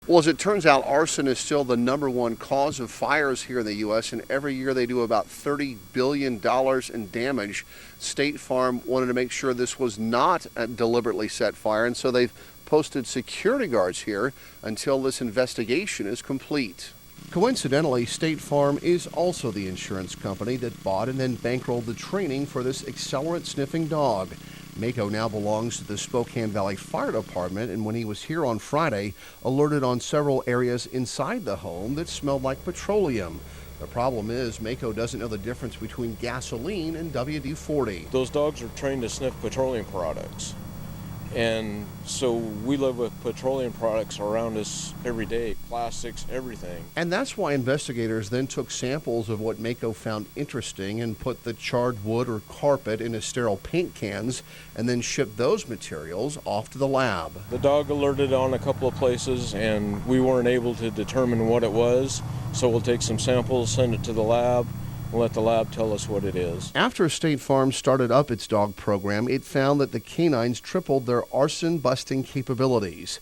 Well, as it turns out, arson is still the #1 cause of fires here in the U.S., and every year they do about $30 billion in damage. State Farm wanted to make sure this was not a deliberately set fire, and so they've posted security guards here until this investigation is complete. Coincidentally, State Farm is also the insurance company that bought and then bankrolled the training for this accelerant-sniffing dog. Mako now belongs to the Spokane Valley Fire Department, and when he was here on Friday, alerted on several areas inside the home that smelled like petroleum. The problem is Mako doesn't know the difference between gasoline and WD-40. Those dogs are trained to sniff petroleum products. And so we live with petroleum products around us every day, plastics, everything. And that's why investigators then took samples of what Mako found interesting and put the charred wood or carpet into sterile paint cans and then shipped those materials off to the lab. The dog alerted on a couple of places and we weren't able to determine what it was. So we'll take some samples, send it to the lab, and let the lab tell us what it is. After State Farm started up its dog program, it found that the canines tripled their arson-busting capabilities.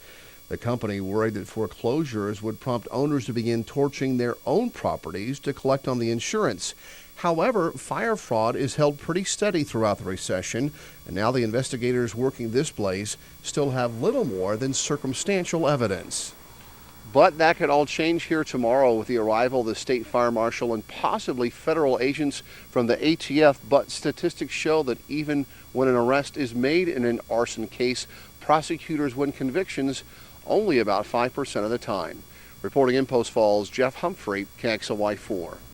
The company worried that foreclosures would prompt owners to begin torching their own properties to collect on the insurance. However, fire fraud is held pretty steady throughout the recession, and now the investigators working this blaze still have little more than circumstantial evidence. But that could all change here tomorrow with the arrival of the state fire marshal and possibly federal agents from the ATF. But statistics show that even when an arrest is made in an arson case, prosecutors win convictions only about 5% of the time. Reporting in Post Falls, Humphrey, KXLY4.